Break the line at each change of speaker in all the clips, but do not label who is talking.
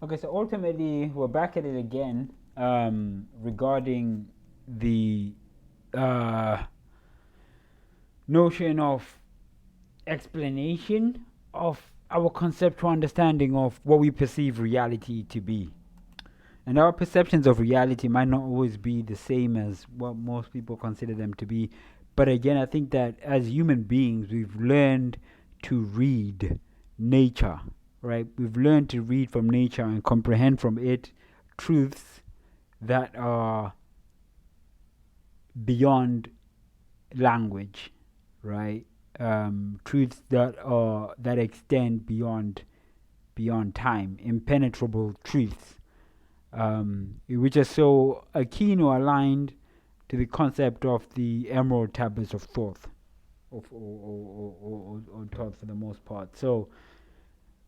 Okay, so ultimately, we're back at it again regarding the uh, notion of explanation of our conceptual understanding of what we perceive reality to be. And our perceptions of reality might not always be the same as what most people consider them to be. But again, I think that as human beings, we've learned to read nature, right? We've learned to read from nature and comprehend from it truths that are beyond language, right? Truths that extend beyond time, impenetrable truths, which are so keen or aligned to the concept of the Emerald Tablets of Thoth, or Thoth for the most part. So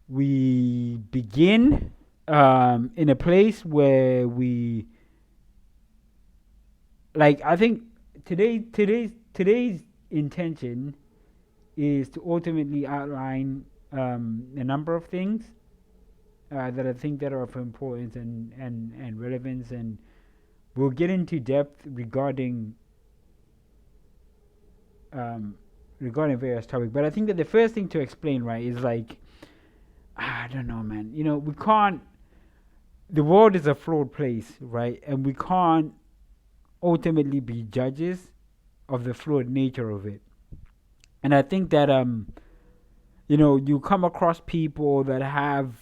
we begin in a place where we, like, I think today's intention is to ultimately outline a number of things that I think that are of importance and relevance, and we'll get into depth um, regarding various topics. But I think that the first thing to explain, right, is like, I don't know, man. We can't. The world is a flawed place, right, and we can't ultimately be judges of the flawed nature of it. And I think that you come across people that have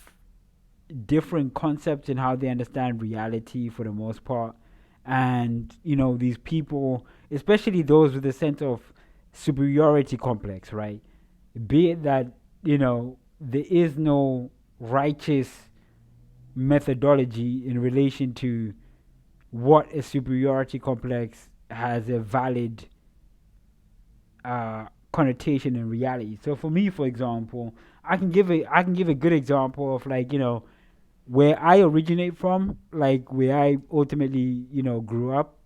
different concepts in how they understand reality for the most part. And these people, especially those with a sense of superiority complex, right? Be it that there is no righteous methodology in relation to what a superiority complex has a valid connotation in reality. So for me, for example, I can give a good example of, like, where I originate from, like where I ultimately grew up,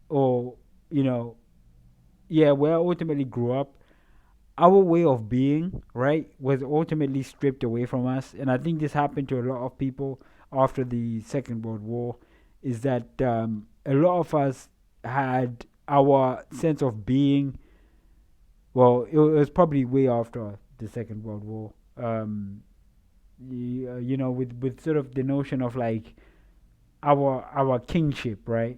or you know yeah, where I ultimately grew up. Our way of being, right, was ultimately stripped away from us, and I think this happened to a lot of people after the Second World War. Is that a lot of us had our sense of being. Well, it was probably way after the Second World War. With sort of the notion of, like, our kingship, right?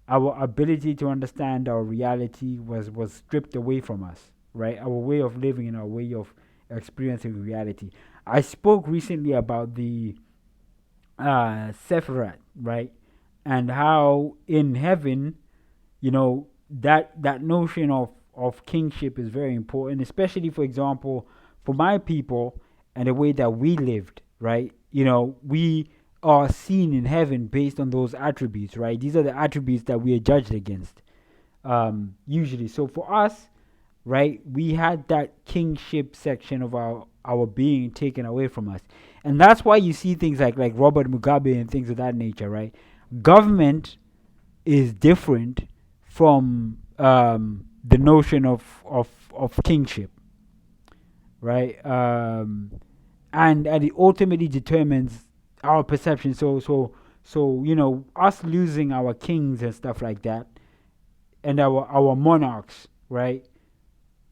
Our ability to understand our reality was stripped away from us, right? Our way of living and our way of experiencing reality. I spoke recently about the Sephirat, right? And how in heaven, that notion of kingship is very important, especially, for example, for my people and the way that we lived, right? We are seen in heaven based on those attributes, right? These are the attributes that we are judged against, usually. So for us, right, we had that kingship section of our being taken away from us, and that's why you see things like Robert Mugabe and things of that nature, right? Government is different from the notion of kingship, right? And it ultimately determines our perception. So us losing our kings and stuff like that, and our monarchs, right,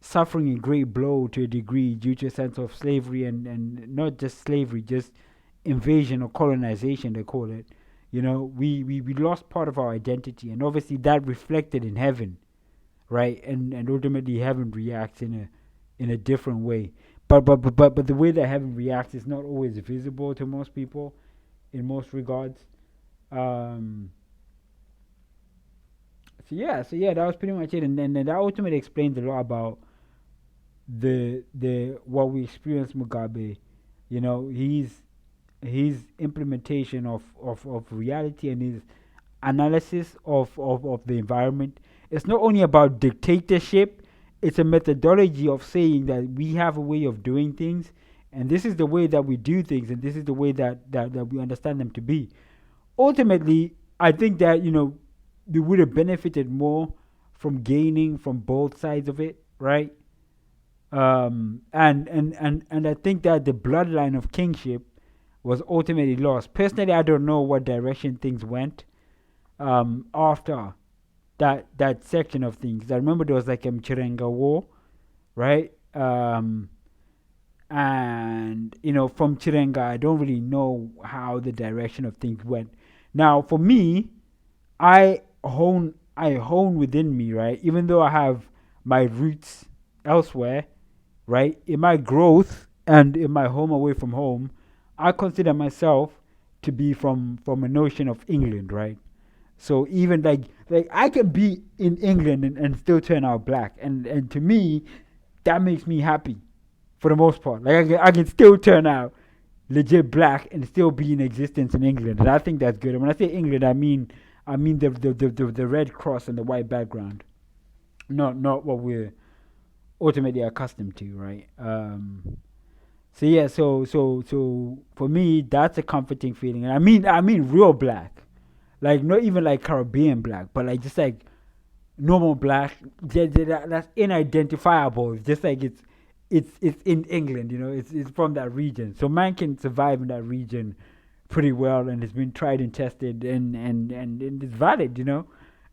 suffering a great blow to a degree due to a sense of slavery, and not just slavery, just invasion or colonization, they call it. We lost part of our identity, and obviously that reflected in heaven, right? And ultimately heaven reacts in a different way. But the way that heaven reacts is not always visible to most people in most regards. Um, so yeah, that was pretty much it, and that ultimately explains a lot about the what we experienced Mugabe. His implementation of reality, and his analysis of the environment. It's not only about dictatorship, it's a methodology of saying that we have a way of doing things, and this is the way that we do things, and this is the way that we understand them to be. Ultimately, I think that we would have benefited more from gaining from both sides of it, right? And I think that the bloodline of kingship, was ultimately lost. Personally, I don't know what direction things went after that section of things. I remember there was like Chirenga War, right? And from Chirenga, I don't really know how the direction of things went. Now, for me, I hone within me, right? Even though I have my roots elsewhere, right? In my growth and in my home away from home, I consider myself to be from a notion of England, right? So even like I can be in England and still turn out black, and to me, that makes me happy for the most part. Like I can still turn out legit black and still be in existence in England, and I think that's good. And when I say England, I mean the red cross and the white background, not what we're ultimately accustomed to, right? So yeah, so for me, that's a comforting feeling, and I mean real black, like not even like Caribbean black, but like just like normal black, that's inidentifiable. It's just like it's in England, it's from that region, so man can survive in that region pretty well, and it's been tried and tested, and it's valid.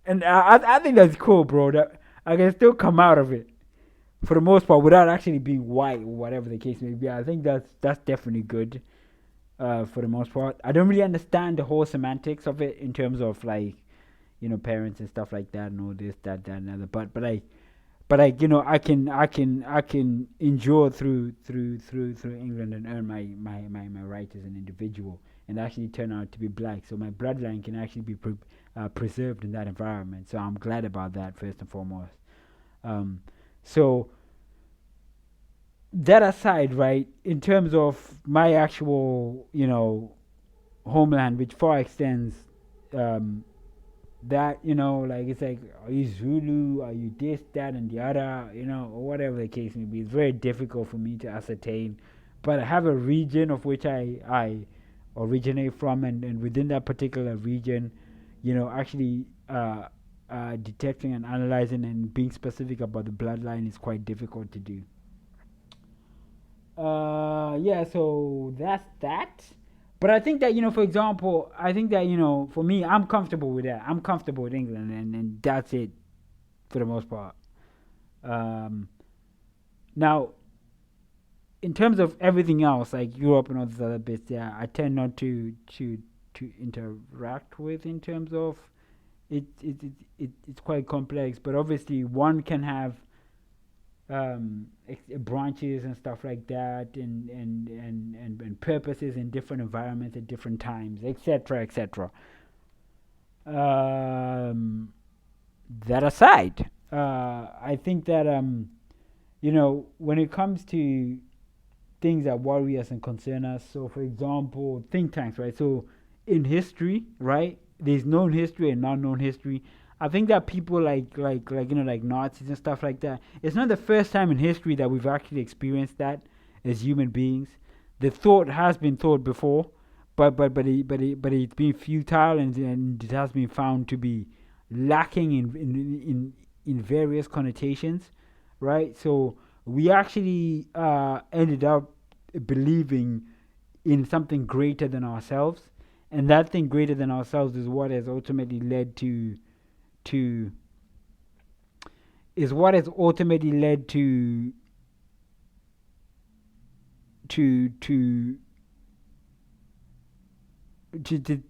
And I think that's cool, bro. That I can still come out of it for the most part without actually being white or whatever the case may be. I think that's definitely good. For the most part, I don't really understand the whole semantics of it in terms of like parents and stuff like that and all this, that, and other. But I can endure through England and earn my right as an individual and actually turn out to be black. So my bloodline can actually be preserved in that environment. So I'm glad about that first and foremost. Um, so that aside, right, in terms of my actual homeland, which far extends um, that like it's like, are you Zulu, are you this, that, and the other, or whatever the case may be. It's very difficult for me to ascertain, but I have a region of which I originate from, and within that particular region, actually detecting and analyzing and being specific about the bloodline is quite difficult to do. Yeah, so that's that. But I think that, for example, I think that, for me, I'm comfortable with that. I'm comfortable with England, and that's it for the most part. Um, Now, in terms of everything else, like Europe and all these other bits, yeah, I tend not to interact with in terms of it's quite complex. But obviously, one can have branches and stuff like that, and purposes in different environments at different times, etc., etc. Um, that aside, I think that when it comes to things that worry us and concern us, so for example, think tanks, right? So in history, right, there's known history and non-known history. I think that people like Nazis and stuff like that. It's not the first time in history that we've actually experienced that as human beings. The thought has been thought before, but it's been futile, and it has been found to be lacking in various connotations, right? So we actually ended up believing in something greater than ourselves, and that thing greater than ourselves is what has ultimately led to is what has ultimately led to to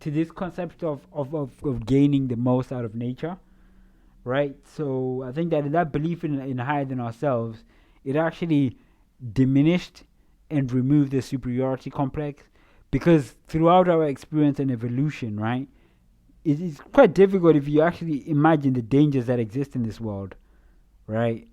this concept of gaining the most out of nature, right? So I think that in that belief in higher than ourselves, it actually diminished and removed the superiority complex, because throughout our experience and evolution, right, it is quite difficult if you actually imagine the dangers that exist in this world, right?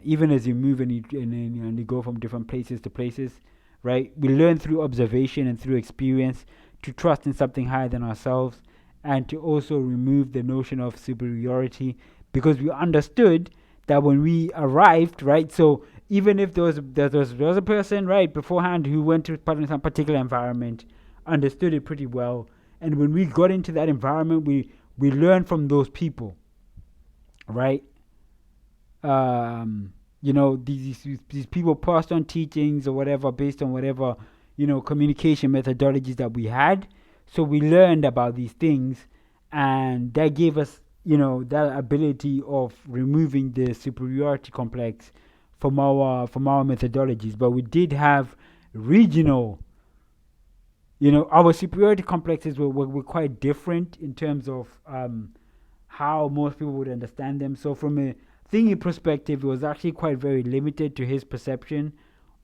Even as you move and you go from different places to places, right? We learn through observation and through experience to trust in something higher than ourselves, and to also remove the notion of superiority, because we understood that when we arrived, right? So even if there was a person, right, beforehand who went to some particular environment, understood it pretty well, and when we got into that environment, we learned from those people, right? These people passed on teachings or whatever based on whatever communication methodologies that we had. So we learned about these things, and that gave us, that ability of removing the superiority complex from our methodologies. But we did have regional, our superiority complexes were quite different in terms of how most people would understand them. So from a thinking perspective, it was actually quite very limited to his perception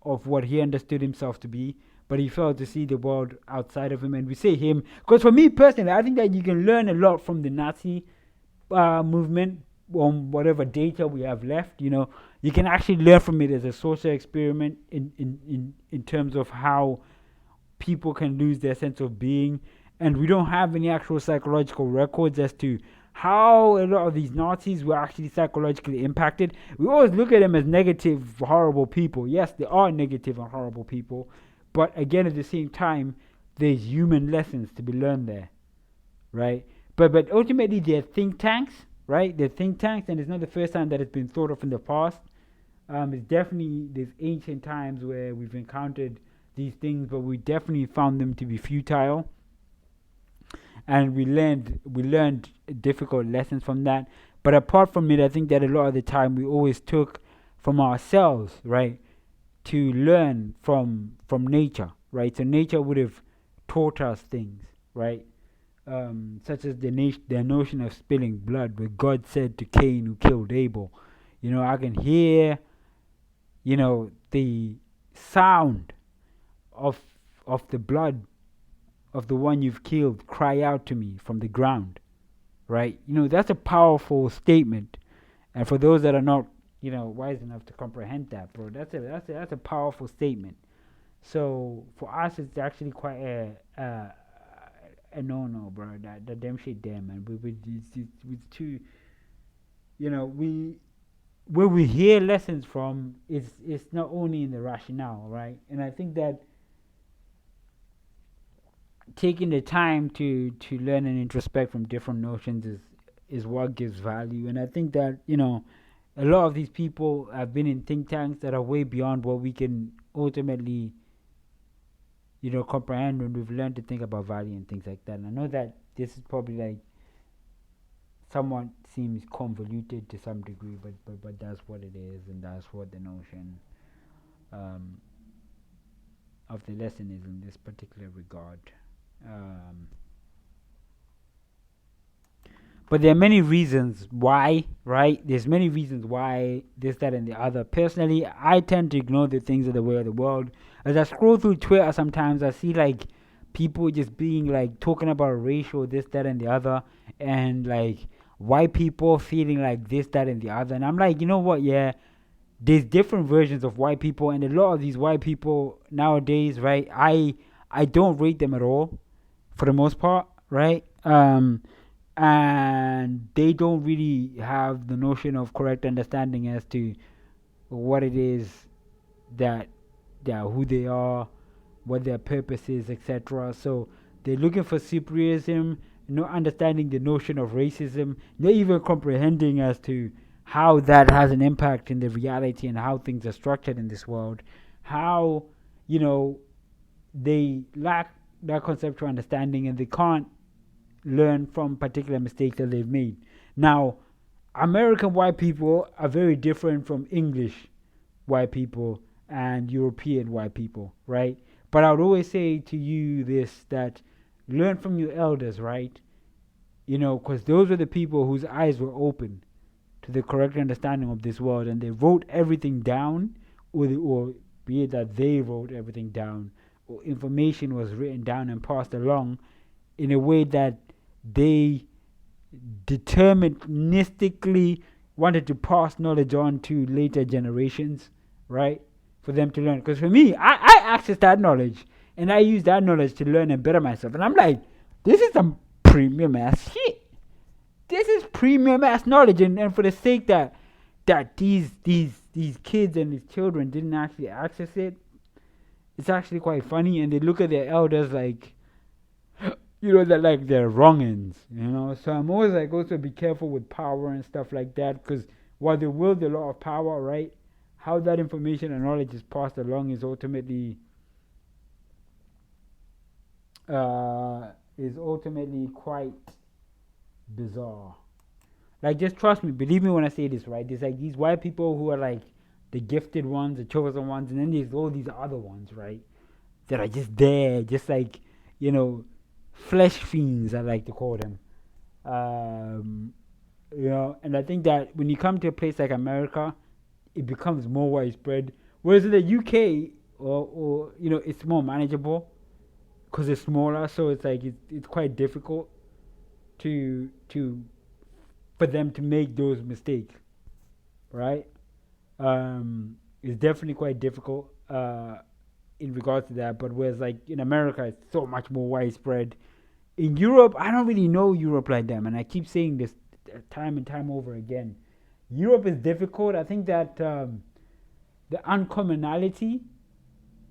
of what he understood himself to be. But he failed to see the world outside of him. And we say him because for me personally, I think that you can learn a lot from the Nazi movement on whatever data we have left. You can actually learn from it as a social experiment in terms of how people can lose their sense of being. And we don't have any actual psychological records as to how a lot of these Nazis were actually psychologically impacted. We always look at them as negative, horrible people. Yes, they are negative and horrible people, but again, at the same time, there's human lessons to be learned there, right? But ultimately, they're think tanks, right? They're think tanks, and it's not the first time that it's been thought of in the past. It's definitely there's ancient times where we've encountered these things, but we definitely found them to be futile, and we learned difficult lessons from that. But apart from it, I think that a lot of the time we always took from ourselves, right, to learn from nature, right? So nature would have taught us things, right? Such as the notion of spilling blood, where God said to Cain who killed Abel, I can hear, the sound of the blood of the one you've killed cry out to me from the ground, right? That's a powerful statement, and for those that are not, wise enough to comprehend that, bro, that's a powerful statement. So for us, it's actually quite a no, bro. That damn shit there, man. It's too, we where we hear lessons from is not only in the rationale, right? And I think that taking the time to learn and introspect from different notions is what gives value. And I think that a lot of these people have been in think tanks that are way beyond what we can ultimately comprehend when we've learned to think about value and things like that. And I know that this is probably like somewhat seems convoluted to some degree, but that's what it is, and that's what the notion um, of the lesson is in this particular regard. Um, but there are many reasons why, right? There's many reasons why this, that, and the other. Personally, I tend to ignore the things of the way of the world. As I scroll through Twitter, sometimes I see like people just being like talking about racial this, that, and the other, and like white people feeling like this, that, and the other. And I'm like, you know what? Yeah, there's different versions of white people, and a lot of these white people nowadays, right? I don't rate them at all, for the most part, right? And they don't really have the notion of correct understanding as to what it is that who they are, what their purpose is, etc. So they're looking for superiorism, not understanding the notion of racism, not even comprehending as to how that has an impact in the reality and how things are structured in this world. How you know they lack that conceptual understanding, and they can't learn from particular mistakes that they've made. Now, American white people are very different from English white people and European white people, right? But I would always say to you this, that learn from your elders, right? Because those were the people whose eyes were open to the correct understanding of this world, and they wrote everything down, or be it that they wrote everything down, or information was written down and passed along in a way that they deterministically wanted to pass knowledge on to later generations, right? For them to learn. Because for me, I access that knowledge, and I use that knowledge to learn and better myself. And I'm like, this is some premium ass shit. This is premium ass knowledge. And for the sake that these kids and these children didn't actually access it, it's actually quite funny. And they look at their elders like, that like they're wrongins. So I'm always like, also be careful with power and stuff like that, because while they wield a lot of power, right, how that information and knowledge is passed along is ultimately is ultimately quite bizarre. Like, just trust me, believe me when I say this, right? There's like these white people who are like the gifted ones, the chosen ones, and then there's all these other ones, right? That are just there, just like, you know, flesh fiends, I like to call them. Um, and I think that when you come to a place like America, it becomes more widespread. Whereas in the UK, or it's more manageable because it's smaller, so it's like it's quite difficult to for them to make those mistakes, right? It's definitely quite difficult in regards to that. But whereas like in America, it's so much more widespread. In Europe, I don't really know Europe like that, and I keep saying this time and time over again. Europe is difficult. I think that the uncommonality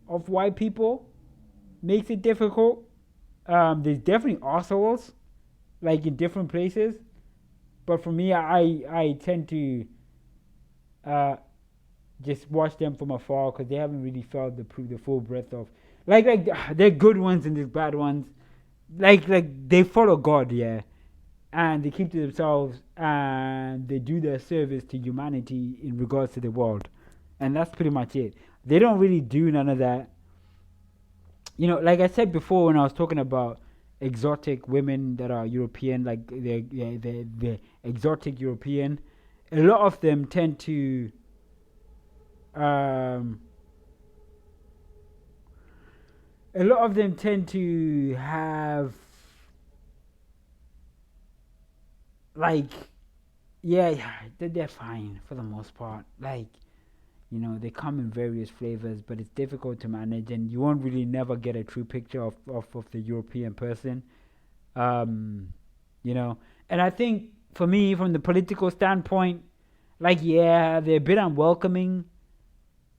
of white people makes it difficult. There's definitely assholes, like in different places, but for me, I tend to uh, just watch them from afar because they haven't really felt the full breadth of like they're good ones and there's bad ones. Like they follow God, yeah, and they keep to themselves and they do their service to humanity in regards to the world, and that's pretty much it. They don't really do none of that. Like I said before when I was talking about exotic women that are European, like the exotic European, a lot of them tend to um, have like yeah, they're fine for the most part. Like they come in various flavors, but it's difficult to manage, and you won't really never get a true picture of the European person. Um, you know, and I think for me, from the political standpoint, like yeah, they're a bit unwelcoming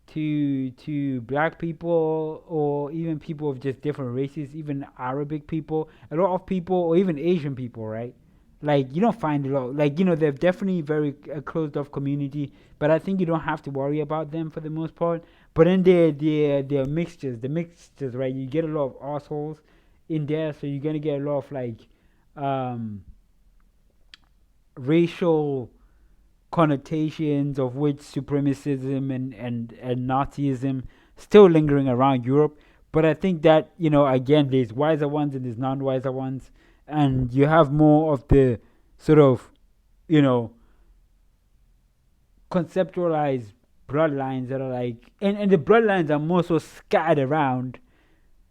to black people or even people of just different races, even Arabic people, a lot of people, or even Asian people, right? Like you don't find a lot. Like they're definitely very closed off community, but I think you don't have to worry about them for the most part. But then they're mixtures, right? You get a lot of assholes in there, so you're gonna get a lot of like um, racial connotations of which supremacism and Nazism still lingering around Europe. But I think that, again, there's wiser ones and there's non wiser ones. And you have more of the sort of, you know, conceptualized bloodlines that are like, and the bloodlines are more so scattered around,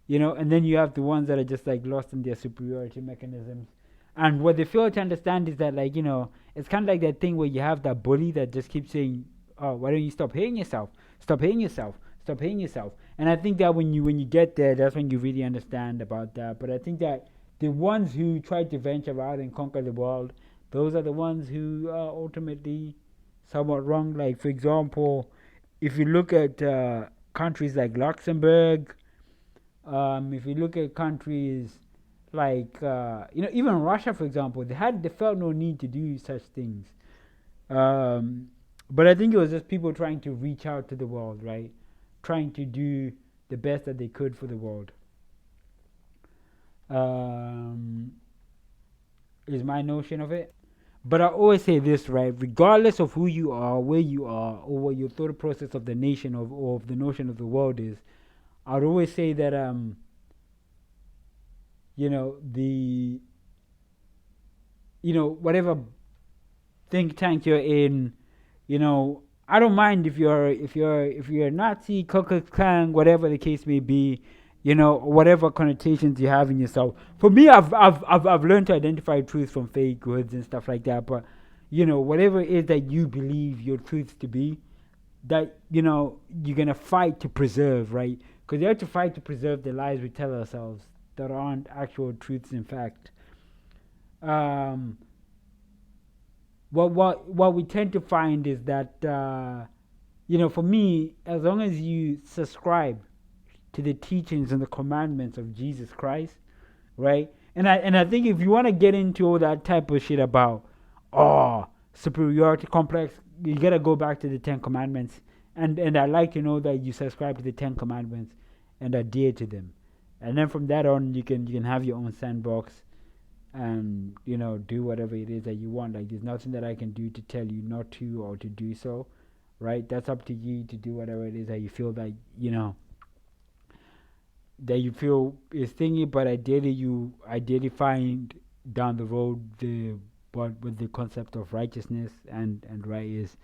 and then you have the ones that are just like lost in their superiority mechanisms. And what they fail to understand is that, like, it's kind of like that thing where you have that bully that just keeps saying, "Oh, why don't you stop hating yourself? Stop hating yourself. Stop hating yourself." And I think that when you get there, that's when you really understand about that. But I think that the ones who try to venture out and conquer the world, those are the ones who are ultimately somewhat wrong. Like, for example, if you look at countries like Luxembourg, if you look at countries like even Russia, for example, they felt no need to do such things. Um, but I think it was just people trying to reach out to the world, right? Trying to do the best that they could for the world. Um, is my notion of it. But I always say this, right? Regardless of who you are, where you are, or what your thought process of the nation or of the notion of the world is, I'd always say that the whatever think tank you're in, I don't mind if you're a Nazi, Ku Klux Klan, whatever the case may be, whatever connotations you have in yourself. For me, I've learned to identify truth from fake goods and stuff like that. But whatever it is that you believe your truths to be, that you're gonna fight to preserve, right? Because you have to fight to preserve the lies we tell ourselves that aren't actual truths. In fact, um, what we tend to find is that for me, as long as you subscribe to the teachings and the commandments of Jesus Christ, right? And I think if you want to get into all that type of shit about superiority complex, you gotta go back to the Ten Commandments. And I like to know that you subscribe to the Ten Commandments and adhere to them. and then from that on, you can have your own sandbox and do whatever it is that you want. Like there's nothing that I can do to tell you not to or to do so, right? That's up to you to do whatever it is that you feel that you feel is thingy. But ideally find down the road the what with the concept of righteousness and right is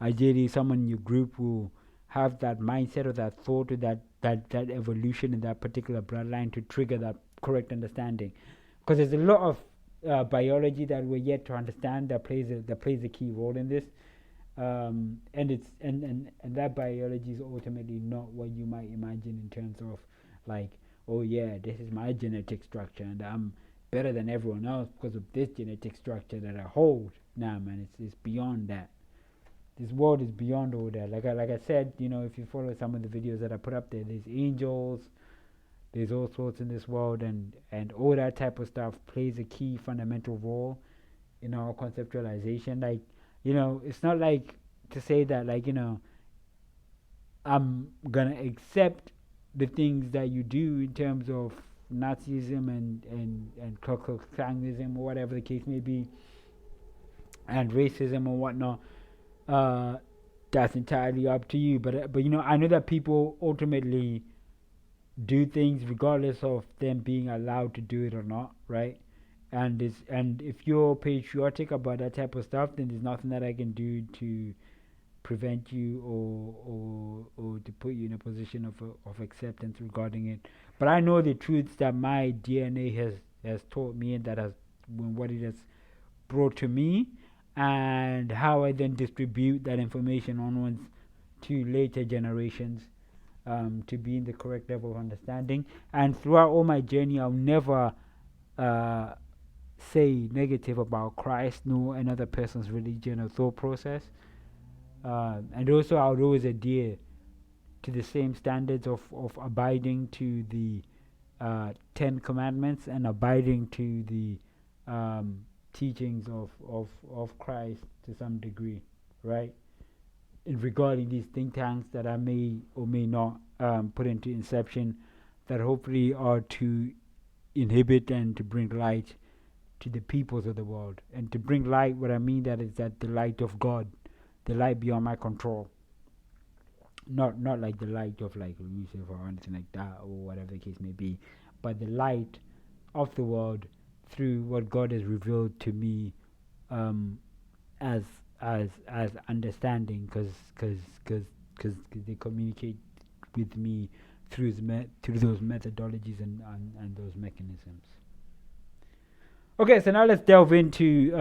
ideally someone in your group will have that mindset or that thought or that evolution in that particular bloodline to trigger that correct understanding, because there's a lot of biology that we're yet to understand that plays a key role in this, and it's and that biology is ultimately not what you might imagine in terms of like, oh yeah, this is my genetic structure and I'm better than everyone else because of this genetic structure that I hold. Nah, man, it's beyond that. This world is beyond all that. Like I said, if you follow some of the videos that I put up there, there's angels, there's all sorts in this world, and all that type of stuff plays a key fundamental role in our conceptualization. Like, it's not like to say that like I'm gonna accept the things that you do in terms of Nazism and Ku Klux Klanism or whatever the case may be, and racism or whatnot. Uh, that's entirely up to you. But I know that people ultimately do things regardless of them being allowed to do it or not, right? And if you're patriotic about that type of stuff, then there's nothing that I can do to prevent you or to put you in a position of acceptance regarding it. But I know the truths that my DNA has taught me and that has what it has brought to me, and how I then distribute that information onwards to later generations, to be in the correct level of understanding. And throughout all my journey, I'll never uh, say negative about Christ nor another person's religion or thought process. And also, I would always adhere to the same standards of abiding to the Ten Commandments and abiding to the teachings of Christ to some degree, right? In regarding these think tanks that I may or may not put into inception, that hopefully are to inhibit and to bring light to the peoples of the world. And to bring light, what I mean that is that the light of God, the light beyond my control, not like the light of like Lucifer or anything like that or whatever the case may be, but the light of the world through what God has revealed to me, um, as as understanding, because they communicate with me through those methodologies and those mechanisms. Okay, so now let's delve into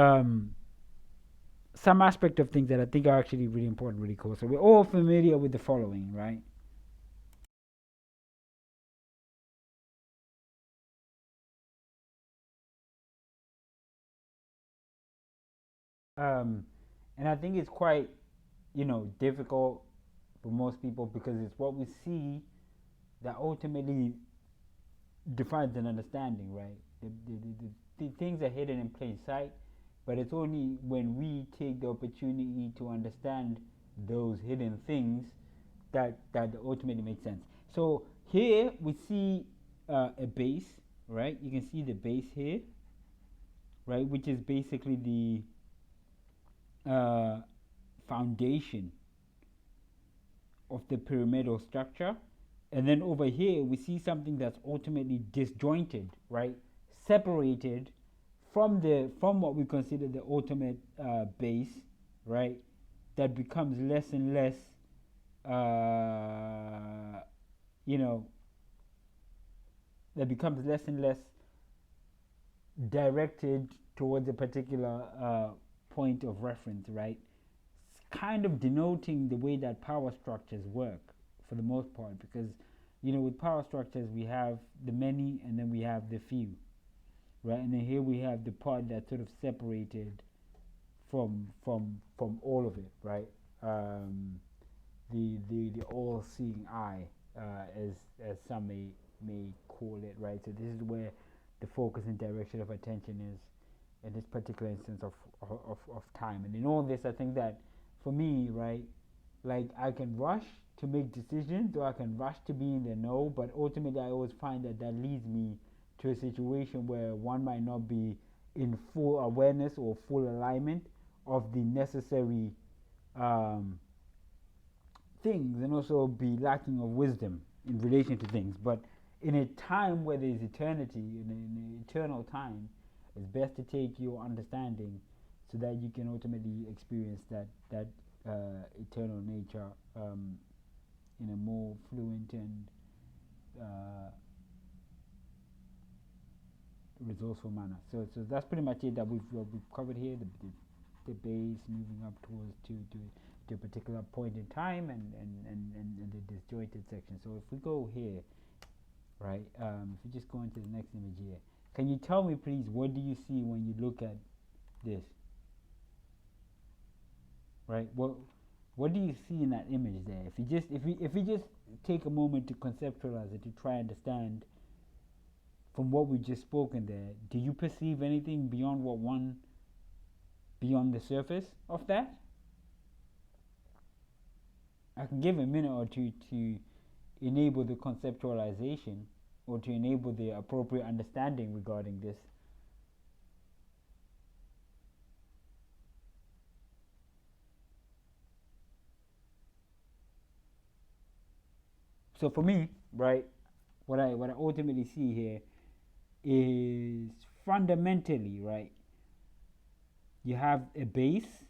some aspect of things that I think are actually really important, really cool. So we're all familiar with the following, right? Um, and I think it's quite, difficult for most people because it's what we see that ultimately defines an understanding, right? The things are hidden in plain sight, but it's only when we take the opportunity to understand those hidden things that ultimately makes sense. So here we see a base, right? You can see the base here, right, which is basically the foundation of the pyramidal structure. And then over here, we see something that's ultimately disjointed, right? Separated from what we consider the ultimate base, right? That becomes less and less, uh, you know, that becomes less and less directed towards a particular point of reference, right? It's kind of denoting the way that power structures work for the most part, because with power structures we have the many and then we have the few, right? And then here we have the part that's sort of separated from all of it, right? Um, the all-seeing eye, as some may call it, right? So this is where the focus and direction of attention is in this particular instance of time. And in all this, I think that for me, right, like I can rush to make decisions or I can rush to be in the know, but ultimately I always find that that leads me to a situation where one might not be in full awareness or full alignment of the necessary um, things, and also be lacking of wisdom in relation to things. But in a time where there is eternity, in eternal time, it's best to take your understanding so that you can ultimately experience that eternal nature in a more fluent and uh, resourceful manner. So that's pretty much it that we've covered here. The base moving up towards to a particular point in time, and the disjointed section. So if we go here, right, if you just go into the next image here, can you tell me please, what do you see when you look at this? Right, what do you see in that image there? If you just take a moment to conceptualize it, to try and understand from what we just spoken there, do you perceive anything beyond beyond the surface of that? I can give a minute or two to enable the conceptualization or to enable the appropriate understanding regarding this. So for me, right, what I ultimately see here is fundamentally, right, you have a base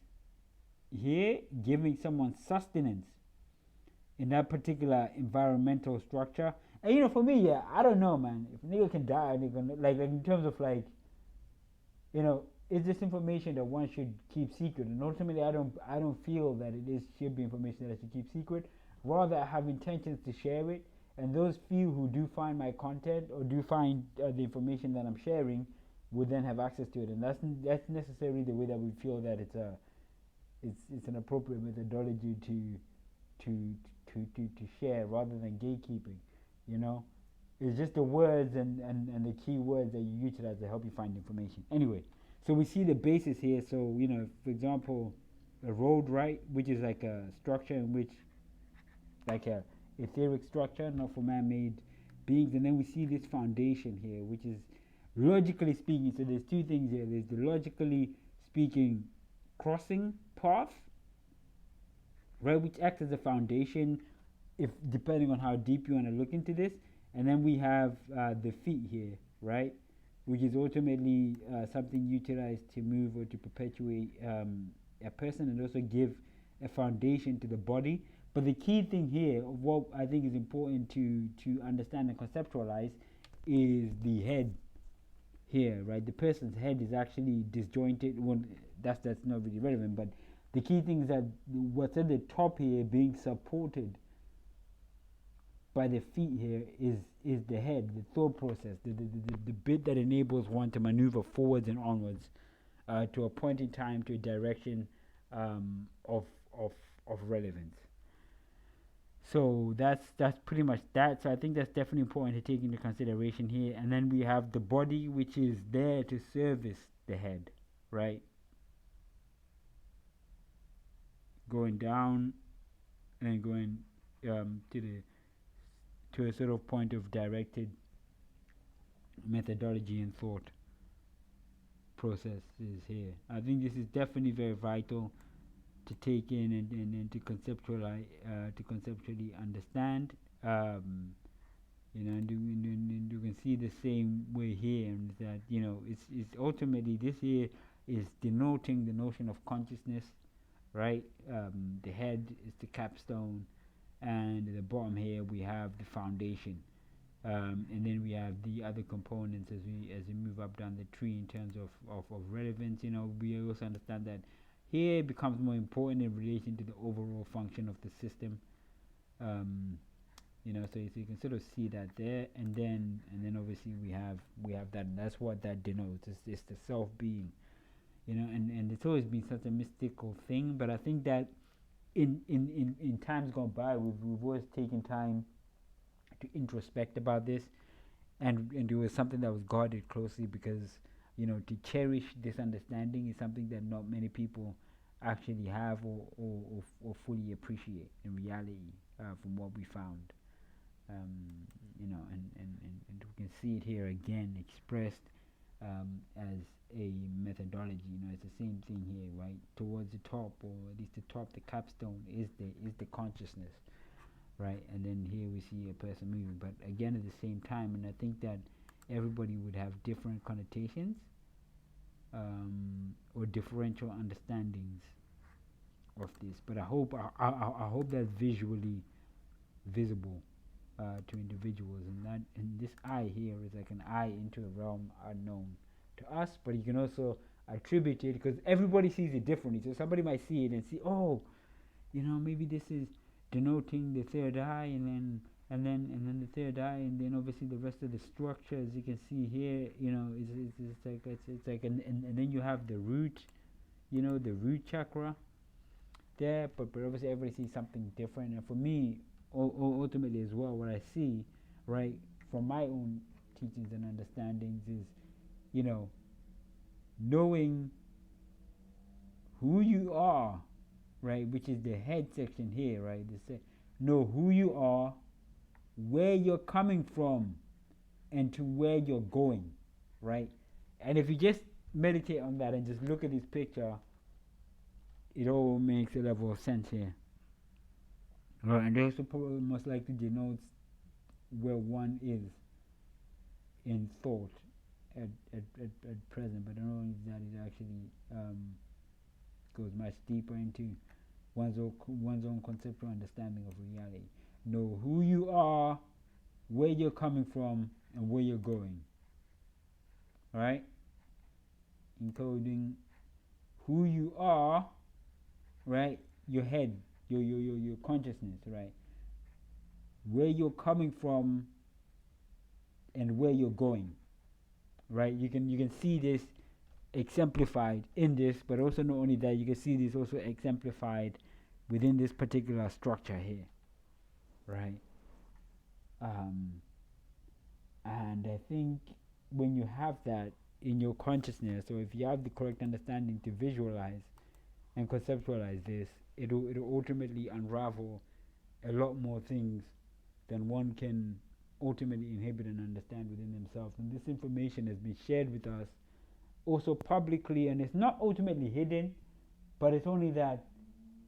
here giving someone sustenance in that particular environmental structure. And for me, yeah, I don't know, man. If a nigga can die, nigga, like in terms of like, is this information that one should keep secret? And ultimately, I don't feel that should be information that I should keep secret. Rather, I have intentions to share it, and those few who do find my content or do find the information that I'm sharing would then have access to it, and that's necessarily the way that we feel that it's an appropriate methodology to to share rather than gatekeeping. You know, it's just the words and the key words that you utilize to help you find information. Anyway, so we see the basis here. So for example, a road, right, which is like a structure in which, like a etheric structure, not for man-made beings, and then we see this foundation here, which is logically speaking. So there's two things here. There's the logically speaking crossing path, right, which acts as a foundation, if depending on how deep you want to look into this, and then we have the feet here, right, which is ultimately something utilized to move or to perpetuate a person and also give a foundation to the body. But the key thing here, what I think is important to understand and conceptualize, is the head here, right? The person's head is actually disjointed. Well, that's not really relevant, but the key thing is that what's at the top here being supported by the feet here is the head, the thought process, the bit that enables one to maneuver forwards and onwards to a point in time, to a direction of relevance. So that's pretty much that. So I think that's definitely important to take into consideration here. And then we have the body, which is there to service the head, right? Going down and going to a sort of point of directed methodology and thought processes here. I think this is definitely very vital to take in and to conceptualize, to conceptually understand. And you can see the same way here, and that it's ultimately, this here is denoting the notion of consciousness, right? The head is the capstone, and at the bottom here we have the foundation, and then we have the other components as we move up down the tree in terms of relevance. We also understand that here it becomes more important in relation to the overall function of the system. So you can sort of see that there, and then obviously we have that, and that's what that denotes. It's the self being, and it's always been such a mystical thing. But I think that in times gone by, we've always taken time to introspect about this, and it was something that was guarded closely, because to cherish this understanding is something that not many people actually have or fully appreciate in reality, from what we found. And we can see it here again expressed, as a methodology. It's the same thing here, right? Towards the top, or at least the top, the capstone is the consciousness, right? And then here we see a person moving, but again at the same time, and I think that everybody would have different connotations, or differential understandings of this. But I hope that's visually visible, to individuals, and this eye here is like an eye into a realm unknown to us. But you can also attribute it because everybody sees it differently. So somebody might see it and see, oh, maybe this is denoting the third eye, and then the third eye, and then obviously the rest of the structure, as you can see here, it's like and then you have the root, the root chakra there. But obviously everybody sees something different, and for me, ultimately as well, what I see, right, from my own teachings and understandings is, knowing who you are, right, which is the head section here, right? Know who you are, where you're coming from, and to where you're going, right? And if you just meditate on that and just look at this picture, it all makes a level of sense here. Right, and also probably most likely denotes where one is in thought at present, but I don't know if that is actually, goes much deeper into one's own conceptual understanding of reality. Know who you are, where you're coming from, and where you're going. All right, including who you are, right? Your head, your consciousness, right? Where you're coming from and where you're going, right? You can see this exemplified in this, but also not only that, you can see this also exemplified within this particular structure here, right? And I think when you have that in your consciousness, or if you have the correct understanding to visualize and conceptualize this, it'll ultimately unravel a lot more things than one can ultimately inhibit and understand within themselves. And this information has been shared with us also publicly, and it's not ultimately hidden, but it's only that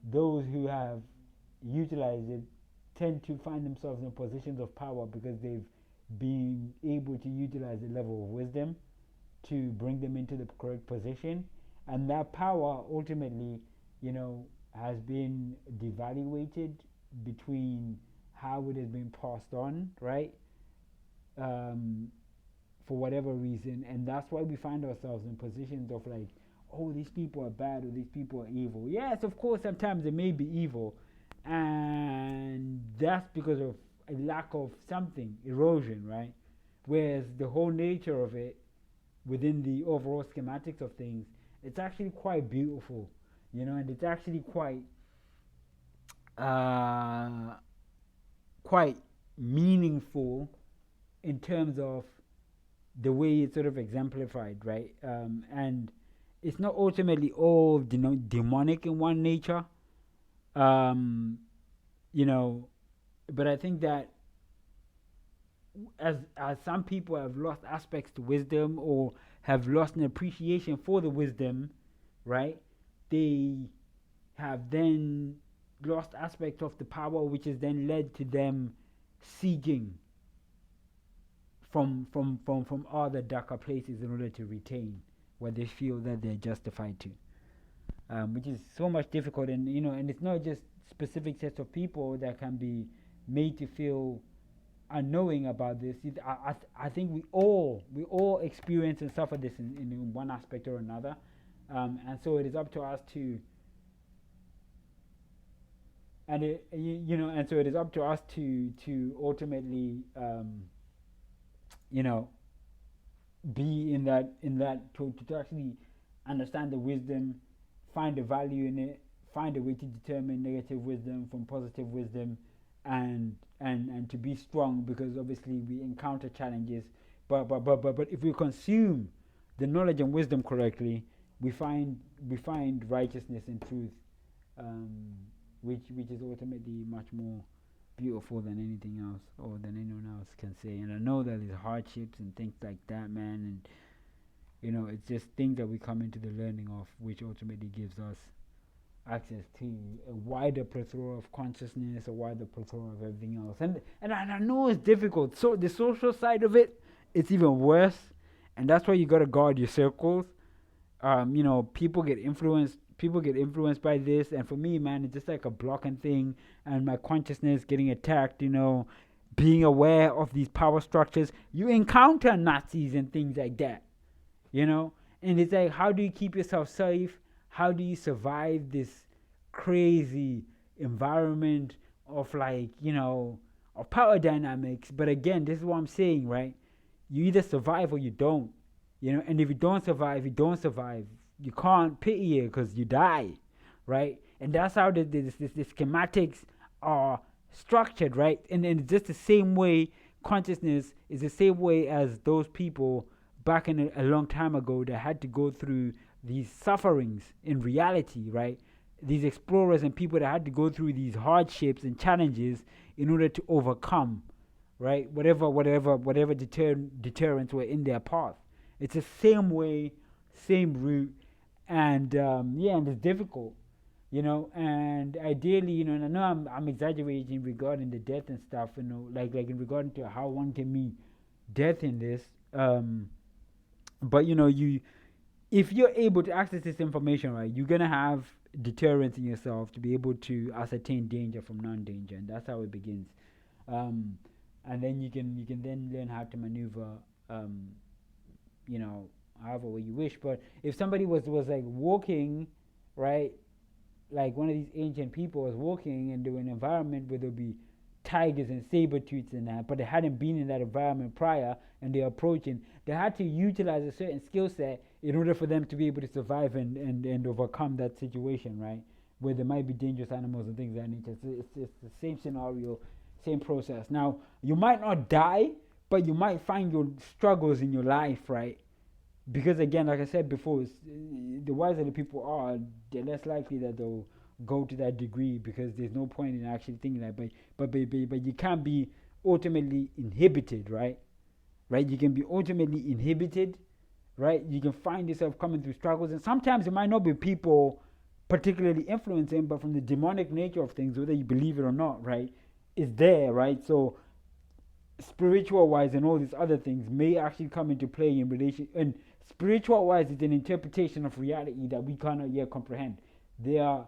those who have utilized it tend to find themselves in positions of power because they've been able to utilize the level of wisdom to bring them into the correct position. And that power ultimately, has been devaluated between how it has been passed on, right? For whatever reason. And that's why we find ourselves in positions of like, oh, these people are bad or these people are evil. Yes, of course, sometimes they may be evil. And that's because of a lack of something, erosion, right? Whereas the whole nature of it, within the overall schematics of things, it's actually quite beautiful, and it's actually uh, quite meaningful in terms of the way it's sort of exemplified, right? And it's not ultimately all demonic in one nature, um, you know, but I think that as some people have lost aspects to wisdom or have lost an appreciation for the wisdom, right? They have then lost aspects of the power, which has then led to them seeking from other darker places in order to retain what they feel that they're justified to, which is so much difficult. And and it's not just specific sets of people that can be made to feel unknowing about this. I think we all experience and suffer this in one aspect or another, and so it is up to us to and so it is up to us to ultimately you know be in that to actually understand the wisdom, find the value in it, find a way to determine negative wisdom from positive wisdom, and to be strong, because obviously we encounter challenges, but if we consume the knowledge and wisdom correctly, we find righteousness and truth, um, which is ultimately much more beautiful than anything else or than anyone else can say. And I know that there's hardships and things like that, man, and it's just things that we come into the learning of, which ultimately gives us access to a wider plethora of consciousness, a wider plethora of everything else. And I know it's difficult. So the social side of it, it's even worse, and that's why you gotta guard your circles. People get influenced by this, and for me, man, it's just like a blocking thing, and my consciousness getting attacked. Being aware of these power structures, you encounter Nazis and things like that. you know and it's like, how do you keep yourself safe? How do you survive this crazy environment of, like, of power dynamics? But again, this is what I'm saying, right? You either survive or you don't. And if you don't survive, you don't survive. You can't pity it because you die, right? And that's how the schematics are structured, right? And then just the same way, consciousness is the same way as those people back in a long time ago that had to go through these sufferings in reality, right? These explorers and people that had to go through these hardships and challenges in order to overcome, right? Whatever deterrents were in their path. It's the same way, same route, and and it's difficult, And ideally, and I know I'm exaggerating regarding the death and stuff, like in regarding to how one can meet death in this. But if you're able to access this information, right, you're gonna have deterrence in yourself to be able to ascertain danger from non-danger, and that's how it begins. And then you can then learn how to maneuver, you know, however way you wish. But if somebody was like walking, right, like one of these ancient people was walking into an environment where there'll be tigers and saber tooths and that, but they hadn't been in that environment prior, and they're approaching, they had to utilize a certain skill set in order for them to be able to survive and overcome that situation, right? Where there might be dangerous animals and things of that nature. It's the same scenario, same process. Now, you might not die, but you might find your struggles in your life, right? Because again, like I said before, the wiser the people are, the less likely that they'll go to that degree, because there's no point in actually thinking that. But you can't be ultimately inhibited, right? Right? You can be ultimately inhibited, right? You can find yourself coming through struggles, and sometimes it might not be people particularly influencing, but from the demonic nature of things, whether you believe it or not, right? Is there, right? So spiritual wise and all these other things may actually come into play in relation. And spiritual wise is an interpretation of reality that we cannot yet comprehend. There are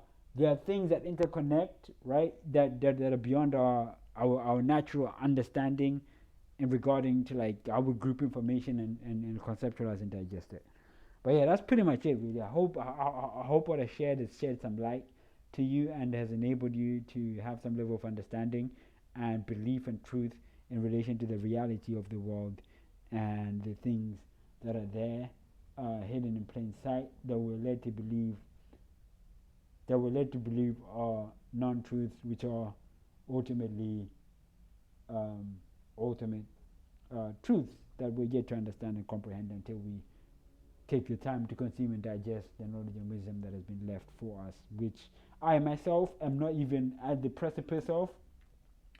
things that interconnect, right, that are beyond our natural understanding in regarding to, like, our group information and conceptualize and digest it. But yeah, that's pretty much it, really. I hope what I shared has shed some light to you and has enabled you to have some level of understanding and belief and truth in relation to the reality of the world and the things that are there, hidden in plain sight, that we're led to believe are non-truths, which are ultimately ultimate truths that we're yet to understand and comprehend until we take the time to consume and digest the knowledge and wisdom that has been left for us, which I myself am not even at the precipice of,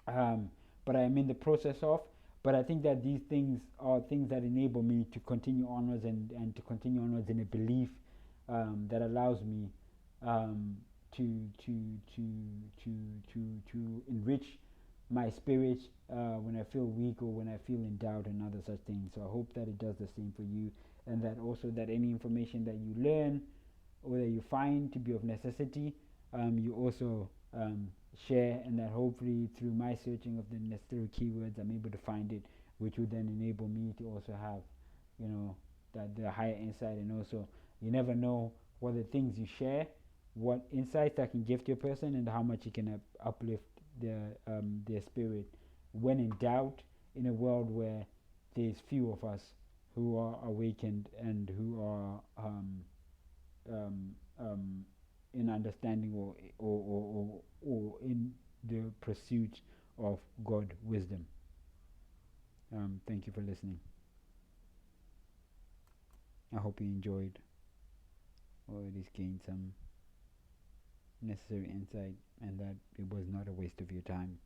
but I am in the process of. But I think that these things are things that enable me to continue onwards and to continue onwards in a belief that allows me to enrich my spirit when I feel weak or when I feel in doubt and other such things. So I hope that it does the same for you, and that also that any information that you learn or that you find to be of necessity, you also share, and that hopefully through my searching of the necessary keywords, I'm able to find it, which would then enable me to also have, that the higher insight. And also, you never know what the things you share, what insights that can give to a person, and how much it can uplift their spirit when in doubt, in a world where there's few of us who are awakened and who are in understanding or in the pursuit of God wisdom. Thank you for listening. I hope you enjoyed. or at least gain some necessary insight, and that it was not a waste of your time.